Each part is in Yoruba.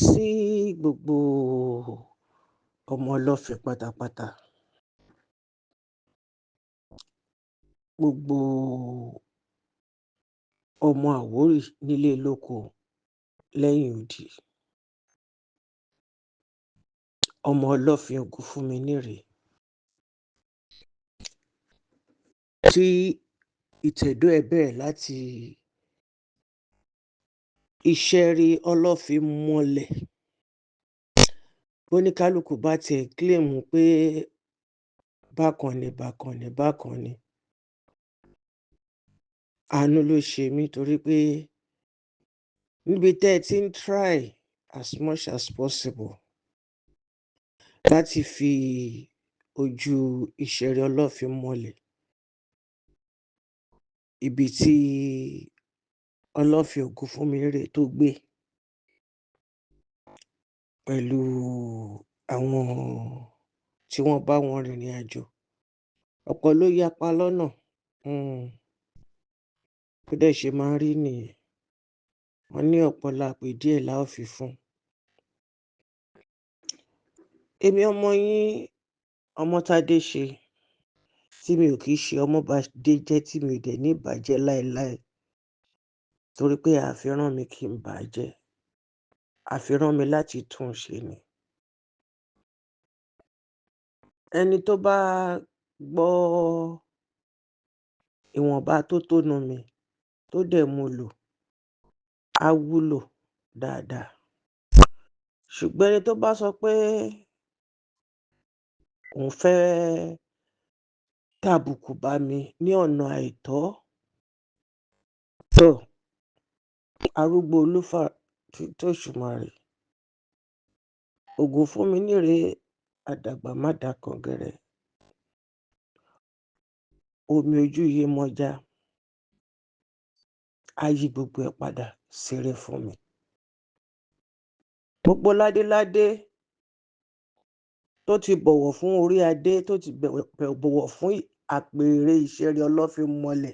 Sí gbogbo ọmọ ọlọ́fin pátápátá, gbogbo ọmọ Àwórì nílé lóko lẹ́yìn odi, ọmọ ọlọ́fin Ògúnfúnminíre tí ìtẹ̀dó ẹ̀ bẹ̀rẹ̀ láti ìṣẹ́rí ọlọ́fin mọ́lẹ̀. Bóníkálùkù bá tiẹ̀ claim pé bákan ni, àánú ló ṣe mí torí pé níbi tẹ́ ẹ ti ń try as much as possible láti fi ojú ìṣẹ̀rí ọlọ́fin mọ́lẹ̀, ibi tí ọlọ́fin Ògúnfúnminíre tó gbé pẹ̀lú àwọn tí wọ́n bá wọn rìnrìn àjò, ọ̀pọ̀ ló yapa lọ́nà. Bó dẹ̀ ṣe máa ń rí nìyẹn. Wọ́n ní ọ̀pọ̀ la pè díẹ̀ la ó fi fún. Èmi ọmọ yín, Ọmọ́tádéṣe, tí mi ò kì í ṣe Ọmọ́badéjẹ́, tí mi ò dẹ̀ ní bàjẹ́ láéláé torí pé a fi rán mi kí n bàjẹ́, a fi rán mi láti tún un ṣe ni. Ẹni tó bá gbọ́ ìwọ̀nba tótónu mi tó dẹ̀ mú lò á wúlò dáadáa. Ṣùgbọ́n ẹni tó bá sọ pé òun fẹ́ tàbùkù bá mi ní ọ̀nà àìtọ́, tó arúgbó olúfà tóṣùmàrè, Ògúnfúnminíre àdàgbà má dakàngẹ̀rẹ̀, omi ojú Yemọja á yí gbogbo ẹ̀ padà sére fún mi. Gbogbo ládéládé tó ti bọ̀wọ̀ fún orí adé, tó ti bọ̀wọ̀ fún àpèrè ìṣẹ̀rí ọlọ́fin mọ́lẹ̀,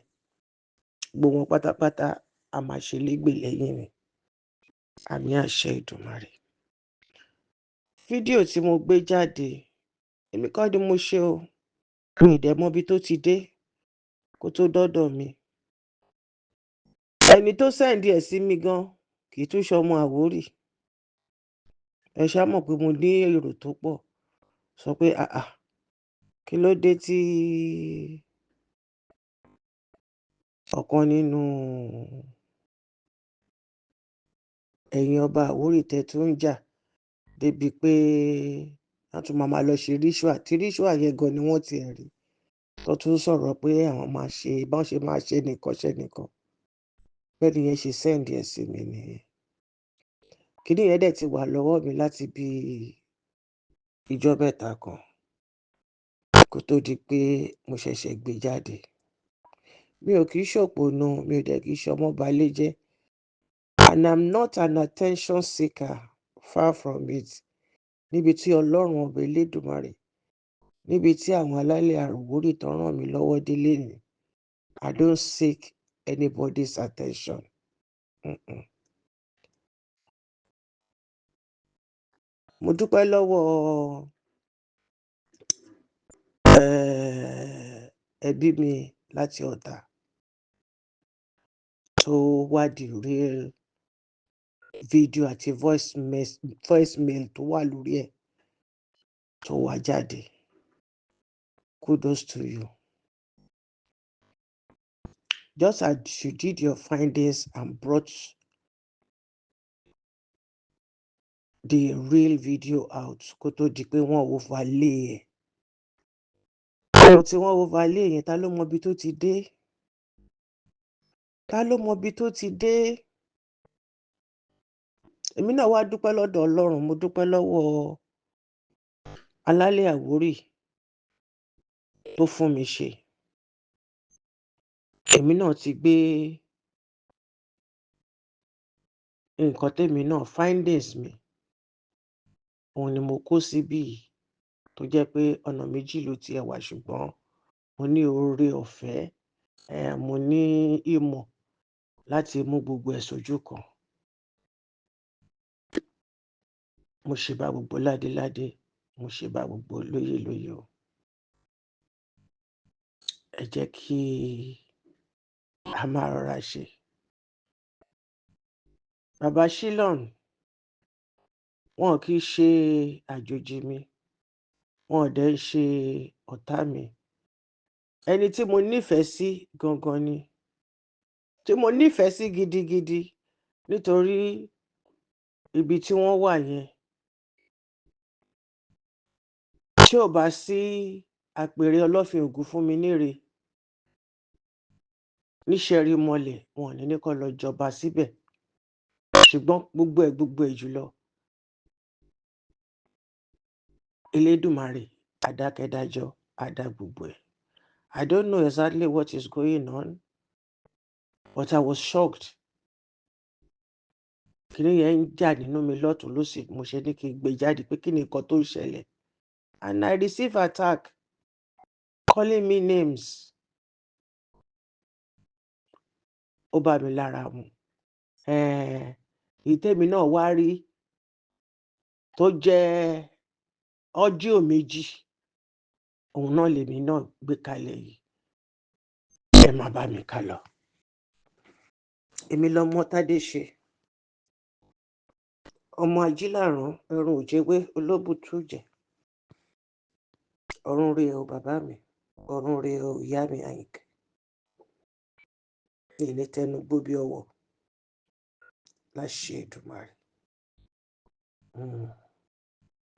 gbogbo wọn pátápátá a máa ṣe légbè lẹ́yìn mi. Àmì àṣẹ Èdùmàrè. Fídíò tí mo gbé jáde, èmi kọ́ ni mo ṣe o, mi ì dẹ̀ mọbi tó ti dé kó tó dọ́dọ̀ mi. Ẹni tó sẹ́ǹdì ẹ̀ sí mi gan kì í tún ṣọmọ Àwórì. Ẹ ṣá mọ̀ pé mo ní èrò tó pọ̀, sọ pé kí ló dé tí ọ̀kan nínú ẹ̀yin ọba Àwórì tẹ́ tún ń jà débi pé wọ́n tún máa lọ ṣe ríṣùà, tí ríṣùà yẹn gan ni wọ́n tiẹ̀ rí, tó tún sọ̀rọ̀ pé àwọn máa ṣe bọ́n ṣe máa ṣe nìkan. Bẹ́ẹ̀ ni yẹn ṣe sẹ́ǹdì ẹ̀ sí mi nìyẹn. Kíní yẹn dẹ̀ ti wà lọ́wọ́ mi láti bí ijọ́ mẹ́ta kan kó tó di pé mo ṣẹ̀ṣẹ̀ gbé jáde. Mi ò kì í ṣòpònú, mi ò dẹ̀ kì í ṣe Ọmọ́baléjẹ́, and I'm not an attention seeker, far from it. Níbi tí Ọlọ́run ọba Elédùmarè, níbi tí àwọn alálẹ̀ Àwórì tán ràn mí lọ́wọ́ dé lénìí, I don't seek anybody's attention. Mo dúpẹ́ lọ́wọ́ ẹbí mi láti Ọ̀tà tó wá the real video àti voice mail tó wà lórí ẹ̀ tó wá jáde. Kudos to you. Just as you did your findings and brought the real video out kó tó di pé wọ́n overlay ẹ̀. Ọ̀rọ̀ tí wọ́n overlay yẹn, ta ló mọ ibi tó ti dé? Ta ló mọ ibi tó ti dé? Èmi náà wá dúpẹ́ lọ́dọ̀ Ọlọ́run, mo dúpẹ́ lọ́wọ́ alálẹ̀ Àwórì tó fún mi ṣe. Èmi náà ti gbé nǹkan tèmi náà, findings mi, òun ni mo kó síbí yìí, tó jẹ́ pé ọ̀nà méjì ló tiẹ̀ wà, ṣùgbọ́n mo ní oore ọ̀fẹ́, mo ní ìmọ̀ láti mú gbogbo ẹ̀ sójú kan. mo ṣe bá gbogbo ládéládé, mo ṣe bá gbogbo lóyè o. Ẹ jẹ́ kí a máa rọra ṣe. Bàbá Shylon, wọn kì í ṣe àjòjì mi, wọn ò dẹ̀ ń ṣe ọ̀tá mi. Ẹni tí mo nífẹ̀ẹ́ sí gangan ni, tí mo nífẹ̀ẹ́ sí gidigidi, nítorí ibi tí wọ́n wà yẹn, tí ò bá sí àpèrè Ọlọ́fin Ògún fún mi níre, níṣẹ̀rí mọlẹ̀, wọn ò ní kó lọ jọba síbẹ̀. Ṣùgbọ́n gbogbo ẹ̀ jùlọ, Elédùmarè adákẹ́dájọ́ á dá gbogbo ẹ̀. I don't know exactly what is going on, but I was shocked. Kìnìún yẹn ń jà nínú mi lọ́tùn lósì, mo ṣe ní kí n gbé jáde pé kí ni nǹkan tó ń ṣẹlẹ̀. And I receive attack, calling me names. Ó bá mi lára mu. Ìtẹ́mi náà wá rí tó jẹ́ ọ́díò méjì, òun náà lèmi náà gbé kalẹ̀ yìí. Ẹ má bá mi kà lọ. Èmi lọmọ Tádé ṣe, ọmọ ajílàrán ẹrun òjèwé olóbùtú jẹ. Ọ̀run rè o bàbá mi, ọ̀run rè o ìyá mi Àyìnkẹ́. Ilé tẹnu gbó bí ọwọ́ láṣẹ Èdùmàrè.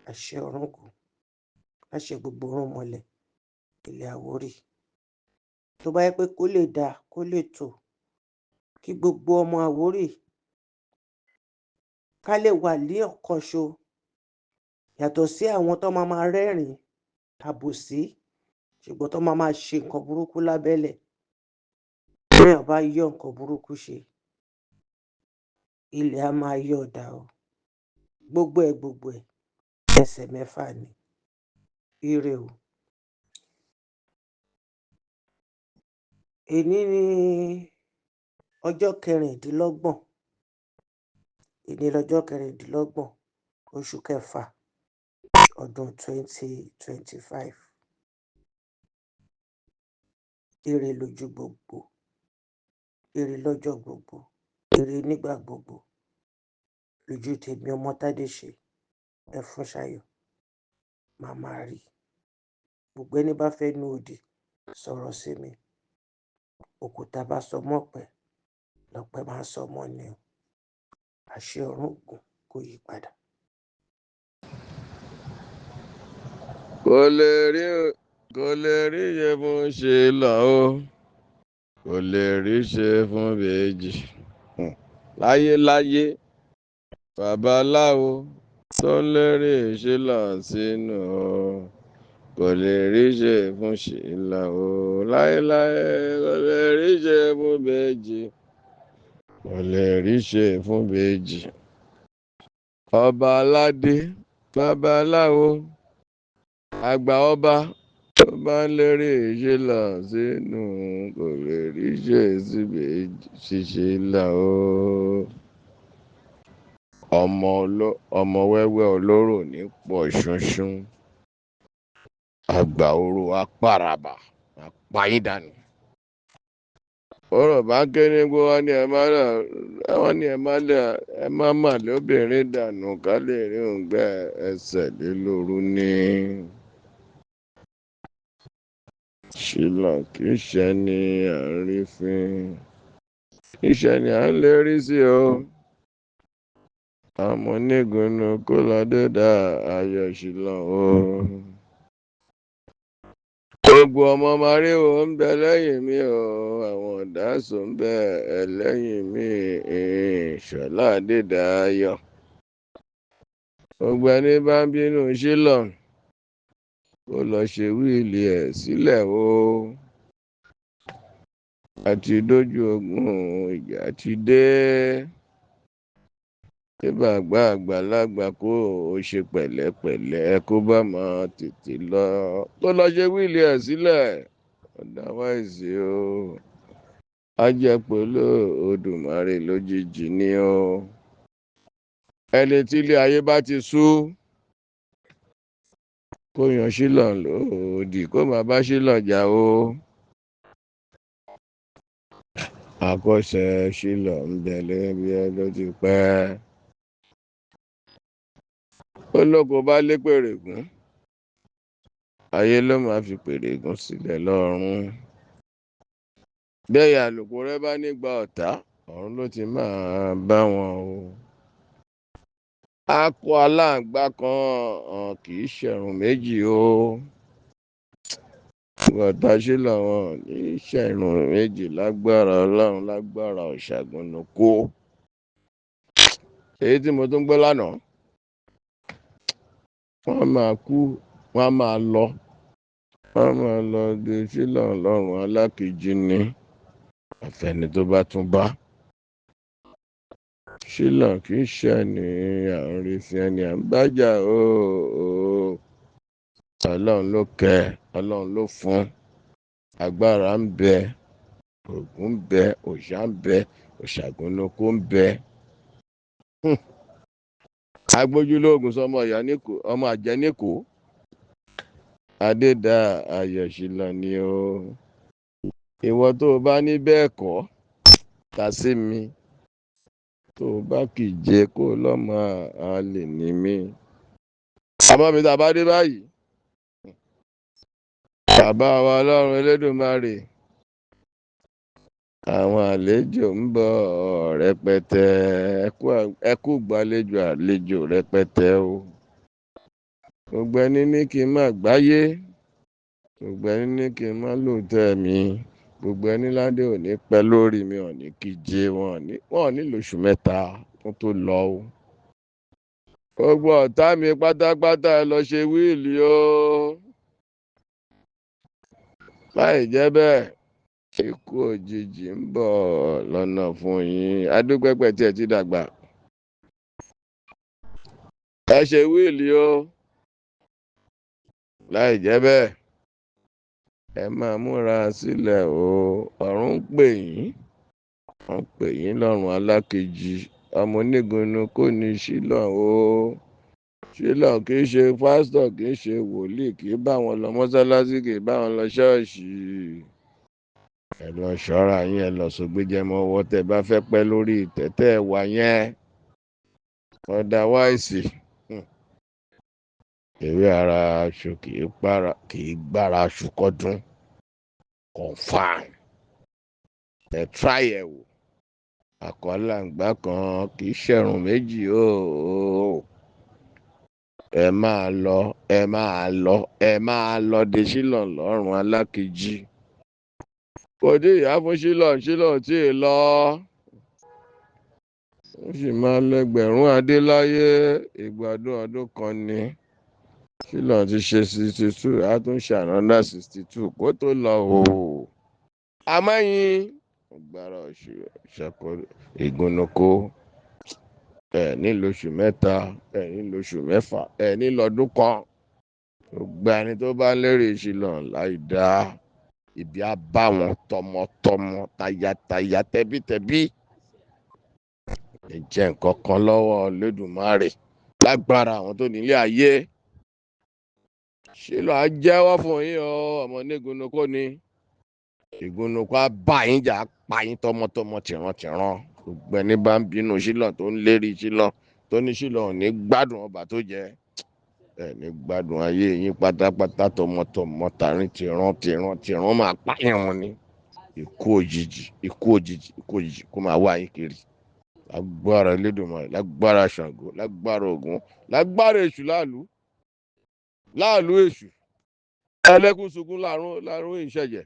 Àṣẹ ọ̀run kù, láṣẹ gbogbo ọ̀run mọlẹ̀, ilé Àwórì. Tó bá yẹ pé kó lè dáa, kó lè tò, kí gbogbo ọmọ Àwórì ká lè wà ní ọ̀kan ṣo, yàtọ̀ sí àwọn tó máa rẹ́rìn-ín àbòsí, ṣùgbọ́n tó máa ṣe nǹkan burúkú lábẹ́lẹ̀. Téèyàn bá yọ nǹkan burúkú ṣe, ilẹ̀ á máa yọ̀ ọ̀dà o. Gbogbo ẹ̀ ẹsẹ̀ mẹ́fà ni. Ire o. Èní ni ọjọ́ 26. Èní lọ́jọ́ 26 oṣù kẹfà ọdún 2025. Ire lójú gbogbo, ire lọ́jọ́ gbogbo, ire nígbà gbogbo. Lójú tèmi ọmọ Tádé ṣe, Ẹfúnṣayọ̀, màmá rí. Gbogbo ẹni bá fẹ́ nu òdì sọ̀rọ̀ sí mi. Òkúta bá sọ mọ́ ọ̀pẹ, lọ̀pẹ máa ń sọ mọ́ ni o. Àṣẹ ọ̀run Ògún kò yí padà. Kò lè rí ṣe fún Shylon o, kò lè rí ṣe fún Bèjì. Láyéláyé, babaláwo tó lérí Shylon sínú o, kò lè rí ṣe fún Shylon o. Láyéláyé, kò lè rí ṣe fún Bèjì, kò lè rí ṣe fún Bèjì. Ọba aládé, babaláwo, àgbà ọba tó bá ń lérí Shylon sínú, kò lè rí ṣe sí Bèjì Shylon o. Ọmọ wẹ́wẹ́ olóró ní pọ̀ ṣunṣun, àgbà oró apárabà àpáyídànù. Ọ̀rọ̀ bá ké ní gbó wọn ni ẹ má mà lóbìnrin dànù ká lè rí òǹgbẹ ẹsẹ̀ lé lóru ní. Shylon kì í ṣe ni à ń rí fín, kì í ṣe ni à ń lérí sí o. Àmọ́ nígunnu kó ládé dá ayọ̀ Shylon o. Gbogbo ọmọ Màríwò ń bẹ lẹ́yìn mi o, àwọn ọ̀dàsó ń bẹ lẹ́yìn mi, Ṣọlá Adédayọ̀. Gbogbo ẹni bá ń bínú Shylon, kó lọ ṣe wíìlì ẹ̀ sílẹ̀ o. Àti dójú ogun ìjà ti dé. Tí bàbá àgbàlagbà kó o ṣe pẹ̀lẹ́pẹ̀lẹ́ kó bá máa tètè lọ. Kó lọ ṣe wíìlì ẹ̀ sílẹ̀. Otherwise o, á jẹ́ pẹ̀lú Olódùmarè lójijì ni o. ẹni tí ilé ayé bá ti sú kó yan Ṣílọ̀ lòdì kó má bá Ṣílọ̀ jà o. Àkọ́ṣe Ṣílọ̀ ń bẹ lẹ́bi ló ti pẹ́. Olóko bá lé pèrègún ayé ló máa fi pèrègún sílẹ̀ lọ́rùn. Bẹ́ẹ̀ àlùkò rẹ bá nígbà ọ̀tá ọ̀run ló ti máa bá wọn o. Akọ aláǹgbá kan kì í ṣẹ̀rùn méjì o. Ọ̀tá Ṣílọ̀ wọn ní ṣẹ̀rùn méjì lágbára Ọlọ́run lágbára Ọ̀ṣàgùnnùkó. Èyí tí mo tún gbọ́ lánàá wọ́n máa kú wọ́n máa lọ de Ṣílọ̀ lọ́rùn alákejì ni àfẹni tó bá tún bá. Ṣílọ̀ kì í ṣe ẹni àárín sí ẹni à ń bájà o. Ọlọ́run ló kẹ́ Ọlọ́run ló fún agbára ń bẹ Ògún ń bẹ òòṣà ń bẹ Ọ̀ṣàgùnnùkó ń bẹ. Agbójúlóògùn sọmọ ìyá níkò ọmọ àjẹ́ níkò adédà ayọ̀ Ṣílọ̀ ni o. Ìwọ tó o bá ní bẹ́ẹ̀ kọ́ ta sí mi tó o bá kì í jẹ kó lọ́mọ àlè ní mi. Àmọ́ mi tàbá dé báyìí bàbá wa Ọlọ́run Elédùmarè àwọn àlejò ń bọ̀ rẹpẹtẹ ẹ kú gbàlejò àlejò rẹpẹtẹ o. Gbogbo ẹni ní kí n má gbáyé gbogbo ẹni ní kí n má lòótọ́ mi gbogbo ẹni ládé ò ní pẹ́ lórí mi ò ní kí jẹ wọn ò ní lóṣù mẹ́ta kún tó lọ o. Gbogbo ọ̀tá mi pátápátá ẹ lọ ṣe wíìlì o. Láì jẹ́ bẹ́ẹ̀ ikú òjijì ń bọ̀ lọ́nà fún yín. Adúpẹ́pẹ́ tí ẹ ti dàgbà. Ẹ ṣe wíìlì o. Láì jẹ́ bẹ́ẹ̀ ẹ máa múra sílẹ̀ o. Ọ̀run ń pè yín. Wọ́n ń pè yín lọ́rùn alákejì. Ọmọ Onígunnukó ní Ṣílọ̀ o. Ṣílọ̀ kì í ṣe pásítọ̀ kì í ṣe wòlíì kì í bá wọn lọ mọ́sálásí kì í bá wọn lọ ṣọ́ọ̀ṣì. Ẹ lọ ṣọ́ra yín ẹ lọ sọgbéjẹmọ ọwọ́ tẹ bá fẹ́ pẹ́ lórí ìtẹ́tẹ́ wà yẹn. Otherwise ewé ara aṣọ kì í gbára aṣọ kọ́dún. Confirm. Ẹ try ẹ wò. Àkọ́làǹgbá kan kì í ṣẹ̀rùn méjì o. Ẹ máa lọ de Ṣílọ̀ lọ́rùn alákejì. Kò dé ìyá fún Ṣílọ̀ tí ì lọ. Ó sì máa lẹ́gbẹ̀rún adé láyé ìgbádùn ọdún kan ni. Ṣílọ̀ ti ṣe 62 á tún ṣànádà 62 kó tó lọ o. Amáyin agbára Ọ̀ṣàkọ Ìgúnnukó ẹ ní lóṣù mẹ́ta ẹ ní lóṣù mẹ́fà ẹ ní lọ́dún kan. Gbogbo ẹni tó bá lérí Ṣílọ̀ láì dá ibi á bá wọn tọmọtọmọ tayátayá tẹbítẹbí. Ẹ jẹ́ nǹkan kan lọ́wọ́ Olódùmarè lágbára àwọn tó nílé ayé. Ṣílọ̀ á jẹ́wọ́ fún yín o ọmọ Onígunnukó ni. Ìgúnnukó á bá yín jà pa yín tọmọtọmọ tìrantìran. Gbogbo ẹni bá ń bínú Ṣílọ̀ tó ń lérí Ṣílọ̀ tó ní Ṣílọ̀ ò ní gbádùn ọba tó jẹ ẹ ní gbádùn ayé yín pátápátá tọmọtọmọ tìran máa pààyàn wọn ni. Ikú òjijì kó máa wá yín kiri. Lágbára Elédùmarè lágbára Ṣàngó lágbára Ògún lágbára èṣù láàlú èṣù ẹlẹ́kùn sunkún láàrún ìṣẹ̀jẹ̀.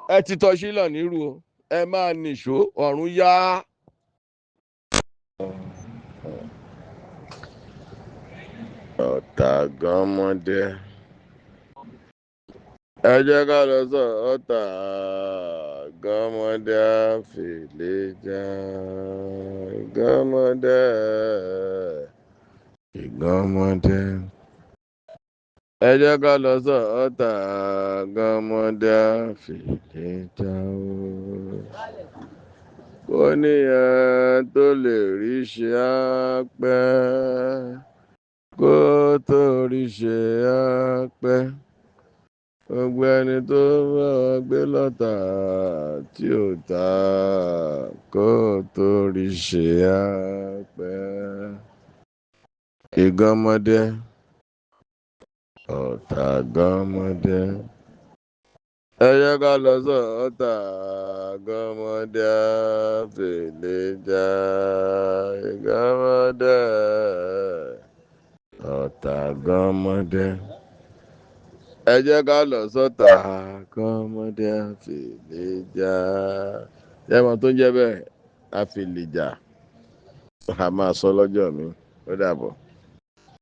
Ẹ ti tọ́ Ṣílọ̀ nírú o ẹ máa nìṣó ọ̀run yá. Ọ̀tá gánmọ́dé ẹ jẹ́ ká lọ sọ ọ̀tá gánmọ́dé àfìlẹ́jà gánmọ́dé ìgánmọ́dé. Ẹ jẹ́ ká lọ sọ ọ̀tá gánmọ́dé àfìlẹ́jà o. ó ní ẹ tó lè rí ṣe á pẹ́ kó tó rí ṣe á pẹ́ gbogbo ẹni tó bá gbé lọ́tà tí ò ta kó tó rí ṣe á pẹ́ ìgànmọ́dé ọ̀tá gànmọ́dé ẹ jẹ́ ká lọ sọ́ọ̀tà gànmọ́dé fèlè jà ìgànmọ́dé ọ̀tá gànmọ́dé ẹ jẹ́ ká lọ sọ́ọ̀tà gànmọ́dé fèlè jà ẹ̀mọ́ tó ń jẹ́ bẹ́ẹ̀ àfèlè jà a máa sọ lọ́jọ́ mi ó dàbọ̀.